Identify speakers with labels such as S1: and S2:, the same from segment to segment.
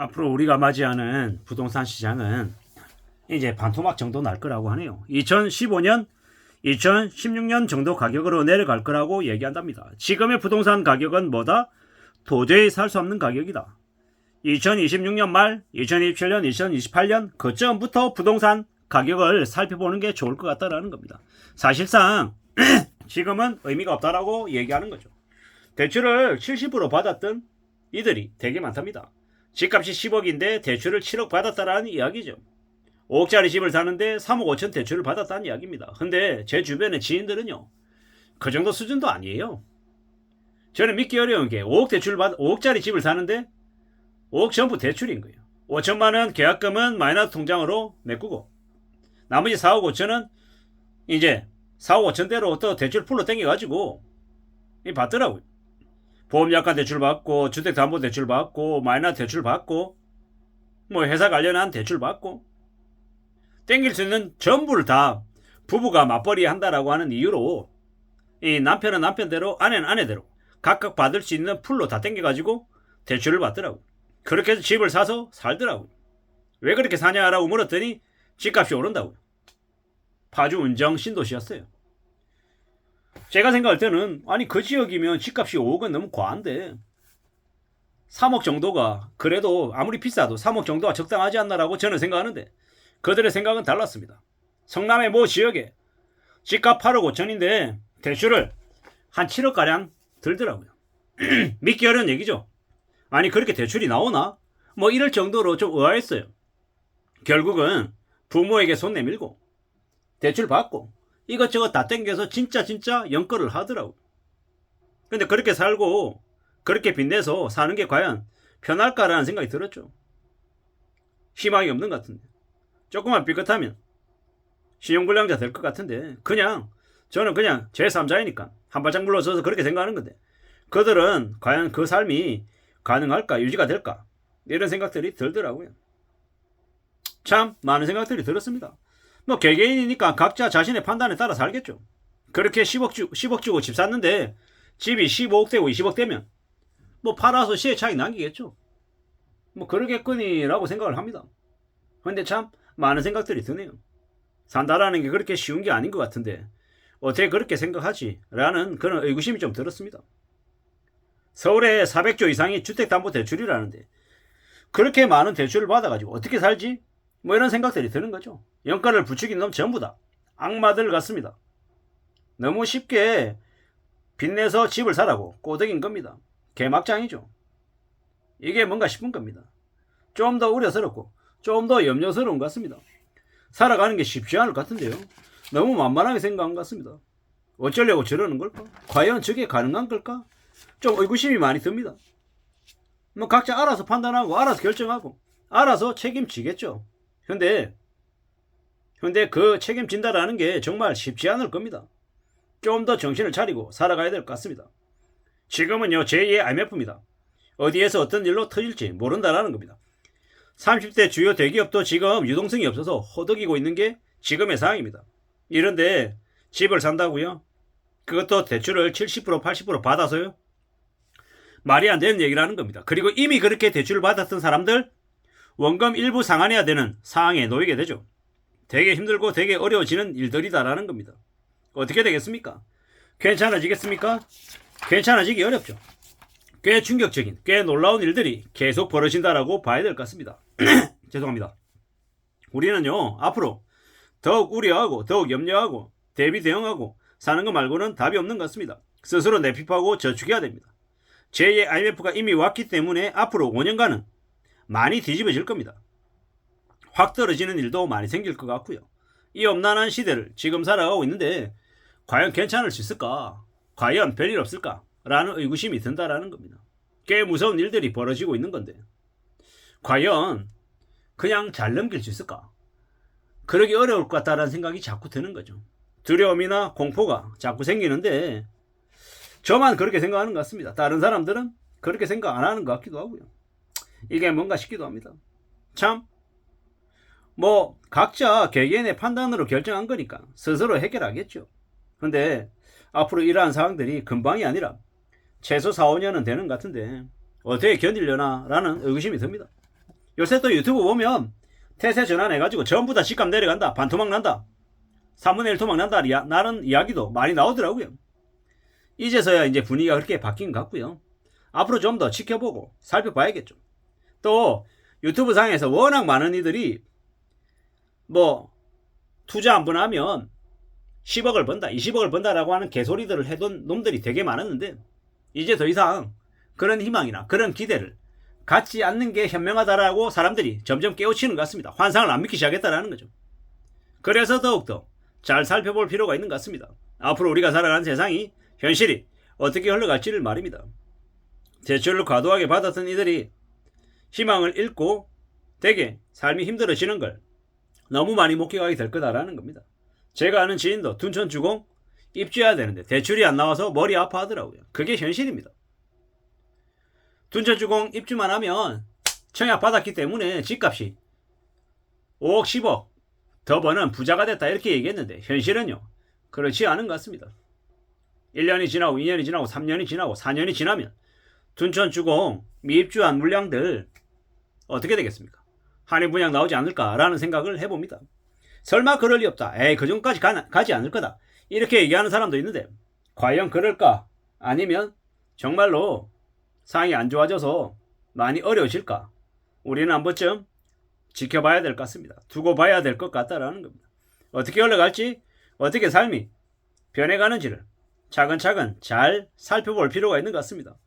S1: 앞으로 우리가 맞이하는 부동산 시장은 이제 반토막 정도 날 거라고 하네요. 2015년, 2016년 정도 가격으로 내려갈 거라고 얘기한답니다. 지금의 부동산 가격은 뭐다? 도저히 살 수 없는 가격이다. 2026년 말, 2027년, 2028년 그쯤부터 부동산 가격을 살펴보는 게 좋을 것 같다라는 겁니다. 사실상 지금은 의미가 없다라고 얘기하는 거죠. 대출을 70% 받았던 이들이 되게 많답니다. 집값이 10억인데 대출을 7억 받았다라는 이야기죠. 5억짜리 집을 사는데 3억 5천 대출을 받았다는 이야기입니다. 근데 제 주변의 지인들은요, 그 정도 수준도 아니에요. 저는 믿기 어려운 게 5억짜리 집을 사는데 5억 전부 대출인 거예요. 5천만 원 계약금은 마이너스 통장으로 메꾸고 나머지 4억 5천은 이제 4억 5천대로 또 대출 풀로 땡겨가지고 받더라고요. 보험약관 대출 받고 주택담보대출 받고 마이너스 대출 받고 뭐 회사 관련한 대출 받고 땡길 수 있는 전부를 다 부부가 맞벌이 한다라고 하는 이유로 이 남편은 남편대로 아내는 아내대로 각각 받을 수 있는 풀로 다 땡겨가지고 대출을 받더라고요. 그렇게 해서 집을 사서 살더라고요. 왜 그렇게 사냐라고 물었더니 집값이 오른다고요. 파주 운정 신도시였어요. 제가 생각할 때는 아니 그 지역이면 집값이 5억은 너무 과한데 3억 정도가 그래도 아무리 비싸도 3억 정도가 적당하지 않나라고 저는 생각하는데 그들의 생각은 달랐습니다. 성남의 모 지역에 집값 8억 5천인데 대출을 한 7억가량 들더라고요. 믿기 어려운 얘기죠. 아니 그렇게 대출이 나오나? 뭐 이럴 정도로 좀 의아했어요. 결국은 부모에게 손 내밀고 대출 받고 이것저것 다 땡겨서 진짜 연거를 하더라고. 근데 그렇게 살고 그렇게 빚내서 사는 게 과연 편할까라는 생각이 들었죠. 희망이 없는 것 같은데 조금만 삐끗하면 신용불량자 될 것 같은데 저는 그냥 제3자이니까 한 발짝 물러서서 그렇게 생각하는 건데 그들은 과연 그 삶이 가능할까 유지가 될까 이런 생각들이 들더라고요. 참 많은 생각들이 들었습니다. 뭐 개개인이니까 각자 자신의 판단에 따라 살겠죠. 그렇게 10억 주고 집 샀는데 집이 15억 되고 20억 되면 뭐 팔아서 시의 차익 남기겠죠. 뭐 그러겠거니라고 생각을 합니다. 근데 참 많은 생각들이 드네요. 산다라는 게 그렇게 쉬운 게 아닌 것 같은데 어떻게 그렇게 생각하지? 라는 그런 의구심이 좀 들었습니다. 서울에 400조 이상이 주택담보대출이라는데 그렇게 많은 대출을 받아가지고 어떻게 살지? 뭐 이런 생각들이 드는 거죠. 영가를 부추긴 놈 전부 다 악마들 같습니다. 너무 쉽게 빚내서 집을 사라고 꼬드긴 겁니다. 개막장이죠. 이게 뭔가 싶은 겁니다. 좀 더 우려스럽고 좀 더 염려스러운 것 같습니다. 살아가는 게 쉽지 않을 것 같은데요. 너무 만만하게 생각한 것 같습니다. 어쩌려고 저러는 걸까? 과연 저게 가능한 걸까? 좀 의구심이 많이 듭니다. 뭐 각자 알아서 판단하고 알아서 결정하고 알아서 책임지겠죠. 근데 그 책임진다라는 게 정말 쉽지 않을 겁니다. 좀 더 정신을 차리고 살아가야 될 것 같습니다. 지금은요 제2의 IMF입니다. 어디에서 어떤 일로 터질지 모른다라는 겁니다. 30대 주요 대기업도 지금 유동성이 없어서 허덕이고 있는 게 지금의 상황입니다. 이런데 집을 산다고요? 그것도 대출을 70% 80% 받아서요? 말이 안 되는 얘기를 하는 겁니다. 그리고 이미 그렇게 대출을 받았던 사람들 원금 일부 상환해야 되는 상황에 놓이게 되죠. 되게 힘들고 되게 어려워지는 일들이다라는 겁니다. 어떻게 되겠습니까? 괜찮아지겠습니까? 괜찮아지기 어렵죠. 꽤 충격적인, 꽤 놀라운 일들이 계속 벌어진다라고 봐야 될 것 같습니다. 죄송합니다. 우리는요, 앞으로 더욱 우려하고, 더욱 염려하고, 대비 대응하고, 사는 것 말고는 답이 없는 것 같습니다. 스스로 내핍하고 저축해야 됩니다. 제2의 IMF가 이미 왔기 때문에 앞으로 5년간은 많이 뒤집어질 겁니다. 확 떨어지는 일도 많이 생길 것 같고요. 이 엄난한 시대를 지금 살아가고 있는데 과연 괜찮을 수 있을까? 과연 별일 없을까? 라는 의구심이 든다라는 겁니다. 꽤 무서운 일들이 벌어지고 있는 건데 과연 그냥 잘 넘길 수 있을까? 그러기 어려울 것 같다라는 생각이 자꾸 드는 거죠. 두려움이나 공포가 자꾸 생기는데 저만 그렇게 생각하는 것 같습니다. 다른 사람들은 그렇게 생각 안 하는 것 같기도 하고요. 이게 뭔가 싶기도 합니다. 참 뭐 각자 개개인의 판단으로 결정한 거니까 스스로 해결하겠죠. 근데 앞으로 이러한 상황들이 금방이 아니라 최소 4, 5년은 되는 것 같은데 어떻게 견디려나 라는 의구심이 듭니다. 요새 또 유튜브 보면 태세 전환해가지고 전부 다 집값 내려간다, 반토막 난다, 3분의 1 토막 난다 라는 이야기도 많이 나오더라고요. 이제서야 이제 분위기가 그렇게 바뀐 것 같고요. 앞으로 좀 더 지켜보고 살펴봐야겠죠. 또 유튜브 상에서 워낙 많은 이들이 뭐 투자 한 번 하면 10억을 번다, 20억을 번다라고 하는 개소리들을 해둔 놈들이 되게 많았는데, 이제 더 이상 그런 희망이나 그런 기대를 갖지 않는 게 현명하다라고 사람들이 점점 깨우치는 것 같습니다. 환상을 안 믿기 시작했다라는 거죠. 그래서 더욱더 잘 살펴볼 필요가 있는 것 같습니다. 앞으로 우리가 살아가는 세상이, 현실이 어떻게 흘러갈지를 말입니다. 대출을 과도하게 받았던 이들이 희망을 잃고 되게 삶이 힘들어지는 걸 너무 많이 목격하게 될 거다라는 겁니다. 제가 아는 지인도 둔촌주공 입주해야 되는데 대출이 안 나와서 머리 아파하더라고요. 그게 현실입니다. 둔촌주공 입주만 하면 청약 받았기 때문에 집값이 5억 10억 더 버는 부자가 됐다 이렇게 얘기했는데, 현실은요 그렇지 않은 것 같습니다. 1년이 지나고 2년이 지나고 3년이 지나고 4년이 지나면 둔촌주공 미입주한 물량들 어떻게 되겠습니까? 한해 분양 나오지 않을까라는 생각을 해봅니다. 설마 그럴 리 없다, 에이 그 정도까지 가지 않을 거다 이렇게 얘기하는 사람도 있는데, 과연 그럴까? 아니면 정말로 상황이 안 좋아져서 많이 어려워질까? 우리는 한 번쯤 지켜봐야 될 것 같습니다. 두고 봐야 될 것 같다라는 겁니다. 어떻게 흘러갈지, 어떻게 삶이 변해가는지를 차근차근 잘 살펴볼 필요가 있는 것 같습니다.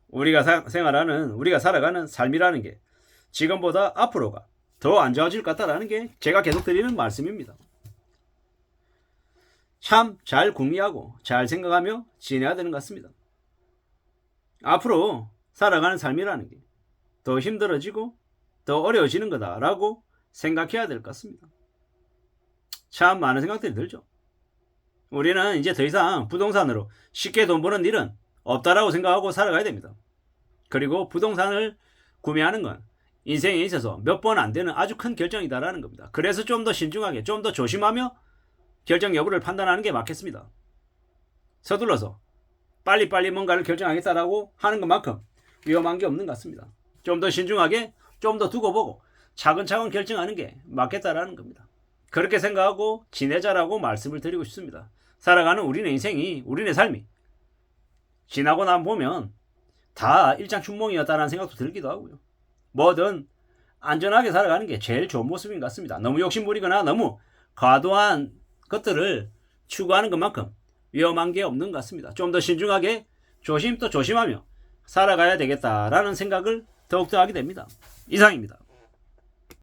S1: 우리가 살아가는 삶이라는 게 지금보다 앞으로가 더 안 좋아질 것 같다라는 게 제가 계속 드리는 말씀입니다. 참 잘 궁리하고 잘 생각하며 지내야 되는 것 같습니다. 앞으로 살아가는 삶이라는 게 더 힘들어지고 더 어려워지는 거다라고 생각해야 될 것 같습니다. 참 많은 생각들이 들죠. 우리는 이제 더 이상 부동산으로 쉽게 돈 버는 일은 없다라고 생각하고 살아가야 됩니다. 그리고 부동산을 구매하는 건 인생에 있어서 몇 번 안 되는 아주 큰 결정이다라는 겁니다. 그래서 좀 더 신중하게, 좀 더 조심하며 결정 여부를 판단하는 게 맞겠습니다. 서둘러서 빨리빨리 뭔가를 결정하겠다라고 하는 것만큼 위험한 게 없는 것 같습니다. 좀 더 신중하게, 좀 더 두고 보고 차근차근 결정하는 게 맞겠다라는 겁니다. 그렇게 생각하고 지내자라고 말씀을 드리고 싶습니다. 살아가는 우리네 인생이, 우리네 삶이 지나고 나면 보면 다 일장춘몽이었다는 생각도 들기도 하고요. 뭐든 안전하게 살아가는 게 제일 좋은 모습인 것 같습니다. 너무 욕심부리거나 너무 과도한 것들을 추구하는 것만큼 위험한 게 없는 것 같습니다. 좀 더 신중하게 조심하며 살아가야 되겠다라는 생각을 더욱더 하게 됩니다. 이상입니다.